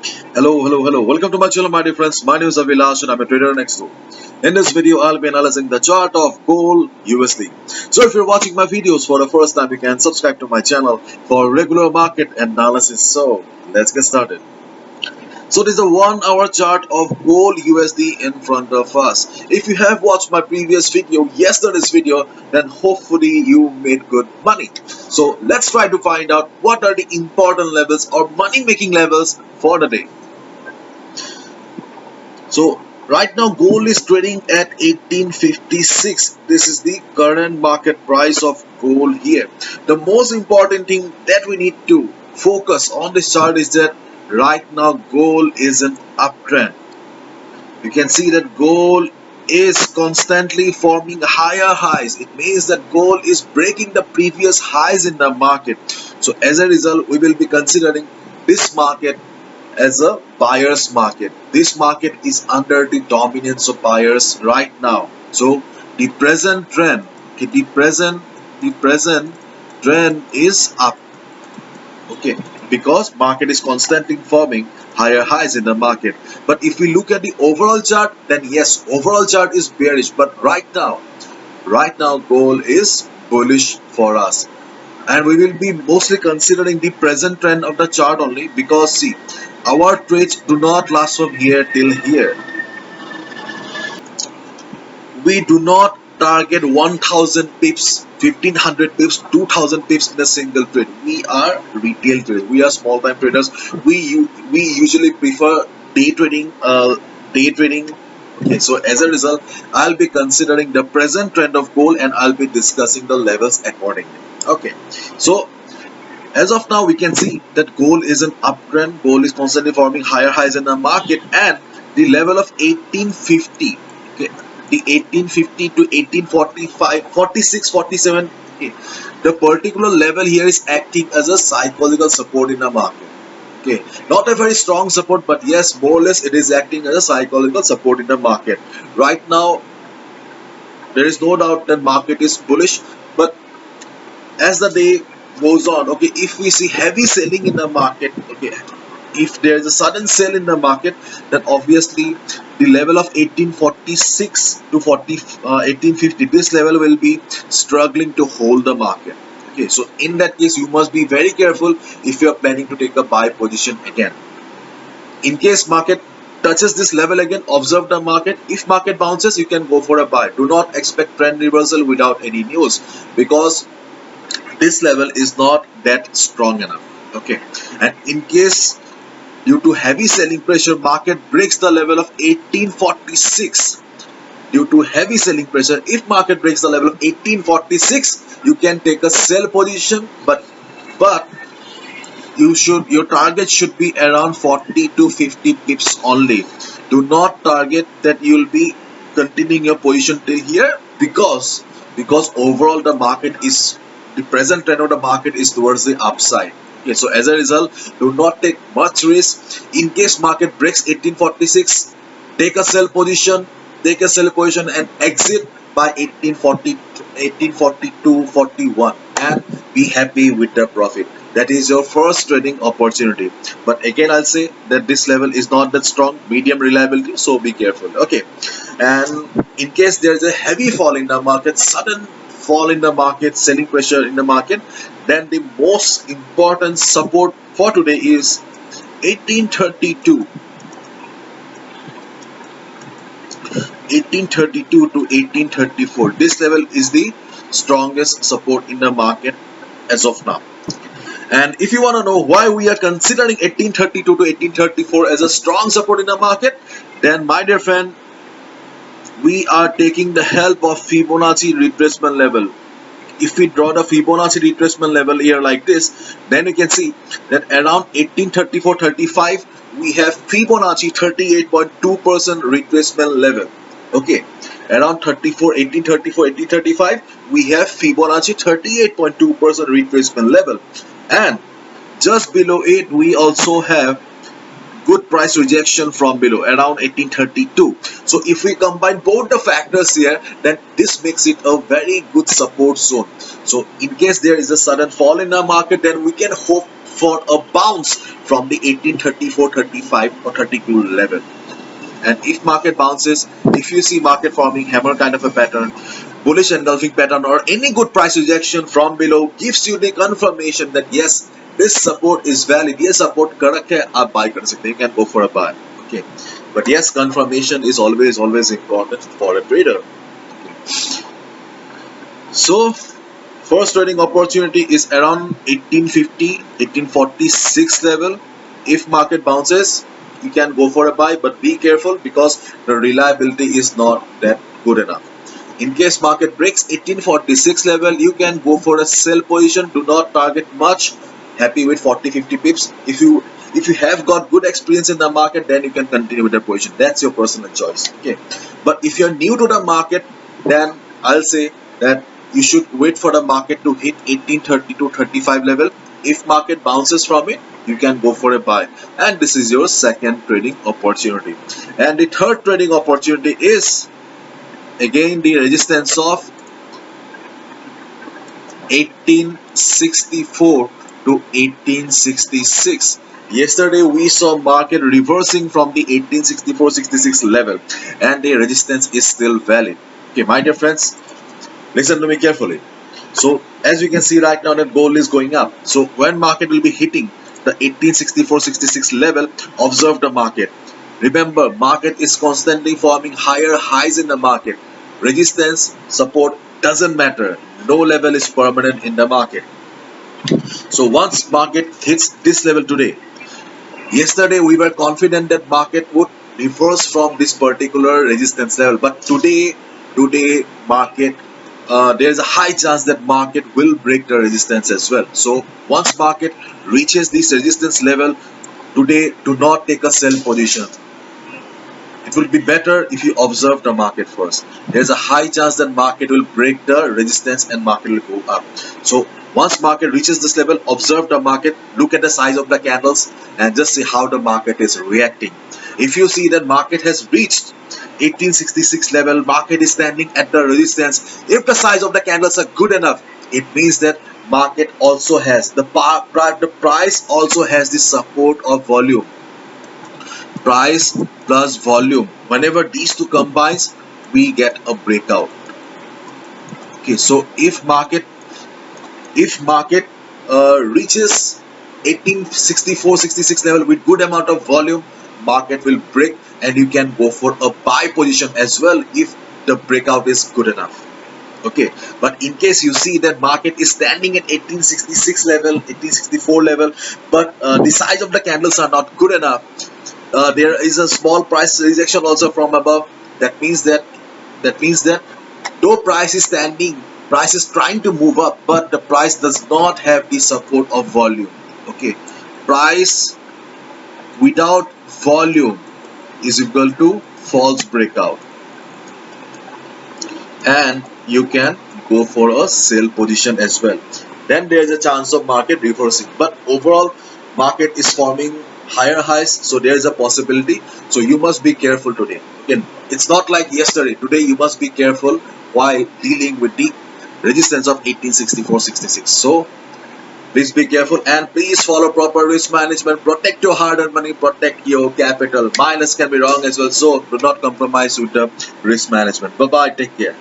Hello. Welcome to my channel, my dear friends. My name is Avilash and I'm a trader next door. In this video, I'll be analyzing the chart of gold USD. So if you're watching my videos for the first time, you can subscribe to my channel for regular market analysis. So let's get started. So this is a 1 hour chart of gold USD in front of us. If you have watched my previous video, yesterday's video, then hopefully you made good money. So let's try to find out what are the important levels or money making levels for the day. So right now gold is trading at 1856. This is the current market price of gold here. The most important thing that we need to focus on this chart is that right now gold is an uptrend. You can see that gold is constantly forming higher highs. It means that gold is breaking the previous highs in the market. So as a result, we will be considering this market as a buyer's market. This market is under the dominance of buyers right now. So the present trend, okay, the present trend is up. Okay, because market is constantly forming higher highs in the market. But if we look at the overall chart, then yes, overall chart is bearish. But right now gold is bullish for us, and we will be mostly considering the present trend of the chart only, because see, our trades do not last from here till here. We do not target 1000 pips, 1500 pips, 2000 pips in a single trade. We are retail traders, we are small time traders. We usually prefer day trading. Okay, so as a result, I'll be considering the present trend of gold and I'll be discussing the levels accordingly. Okay, so as of now, we can see that gold is an uptrend. Gold is constantly forming higher highs in the market, and the level of 1850, okay, the 1850 to 1845, 46, 47, okay, the particular level here is acting as a psychological support in the market. Okay, not a very strong support, but yes, more or less it is acting as a psychological support in the market. Right now, there is no doubt that market is bullish, but as the day goes on, okay, if we see heavy selling in the market, okay, if there is a sudden sell in the market, then obviously the level of 1846 to 1850, this level will be struggling to hold the market. Okay, so in that case you must be very careful if you are planning to take a buy position again. In case market touches this level again, observe the market. If market bounces, you can go for a buy. Do not expect trend reversal without any news, because this level is not that strong enough. Okay, and in case due to heavy selling pressure market breaks the level of 1846, due to heavy selling pressure, if market breaks the level of 1846, you can take a sell position, but your target should be around 40 to 50 pips only. Do not target that you will be continuing your position till here, because overall the present trend of the market is towards the upside. Okay, so as a result, do not take much risk. In case market breaks 1846, take a sell position, and exit by 1840, 1842, 41, and be happy with the profit. That is your first trading opportunity. But again, I'll say that this level is not that strong, medium reliability, so be careful. Okay, and in case there's a heavy fall in the market, sudden fall in the market, selling pressure in the market, then the most important support for today is 1832, 1832 to 1834. This level is the strongest support in the market as of now. And if you want to know why we are considering 1832 to 1834 as a strong support in the market, then my dear friend, we are taking the help of Fibonacci retracement level. If we draw the Fibonacci retracement level here like this, then you can see that around 1834-35 we have Fibonacci 38.2% retracement level. Okay, around 1834-1835 we have Fibonacci 38.2% retracement level, and just below it we also have good price rejection from below around 1832. So if we combine both the factors here, then this makes it a very good support zone. So in case there is a sudden fall in the market, then we can hope for a bounce from the 1834, 35 or 32 level. And if market bounces, if you see market forming hammer kind of a pattern, bullish engulfing pattern, or any good price rejection from below gives you the confirmation that yes, this support is valid, ये support correct है, आप buy कर सकते हैं, you can go for a buy. Okay, but yes, confirmation is always important for a trader. So first trading opportunity is around 1850, 1846 level. If market bounces, you can go for a buy, but be careful because the reliability is not that good enough. In case market breaks 1846 level, you can go for a sell position. Do not target much. Happy with 40-50 pips. If you have got good experience in the market, then you can continue with the position. That's your personal choice. Okay. But if you're new to the market, then I'll say that you should wait for the market to hit 1830 to 35 level. If market bounces from it, you can go for a buy. And this is your second trading opportunity. And the third trading opportunity is again the resistance of 1864 to 1866. Yesterday we saw market reversing from the 1864-66 level, and the resistance is still valid. Okay, my dear friends, listen to me carefully. So as you can see right now, the gold is going up. So when market will be hitting the 1864-66 level, observe the market. Remember, market is constantly forming higher highs in the market. Resistance, support doesn't matter. No level is permanent in the market. So once market hits this level today, yesterday we were confident that market would reverse from this particular resistance level, but today market there is a high chance that market will break the resistance as well. So once market reaches this resistance level today, do not take a sell position. It will be better if you observe the market first. There's a high chance that market will break the resistance and market will go up. So once market reaches this level, observe the market, look at the size of the candles and just see how the market is reacting. If you see that market has reached 1866 level, market is standing at the resistance. If the size of the candles are good enough, it means that market also has the price also has the support of volume. Price plus volume, whenever these two combines, we get a breakout. Okay, so if market reaches 1864-66 level with good amount of volume, market will break and you can go for a buy position as well if the breakout is good enough. Okay, but in case you see that market is standing at 1866 level, 1864 level, but the size of the candles are not good enough, there is a small price rejection also from above. That means that though price is standing, price is trying to move up, but the price does not have the support of volume. Okay, price without volume is equal to false breakout, and you can go for a sell position as well. Then there is a chance of market reversing, but overall market is forming higher highs, so there is a possibility. So you must be careful today. Again, it's not like yesterday. Today you must be careful while dealing with the resistance of 1864-66. So please be careful and please follow proper risk management. Protect your hard-earned money, protect your capital. Minus can be wrong as well, so do not compromise with the risk management. Bye bye, take care.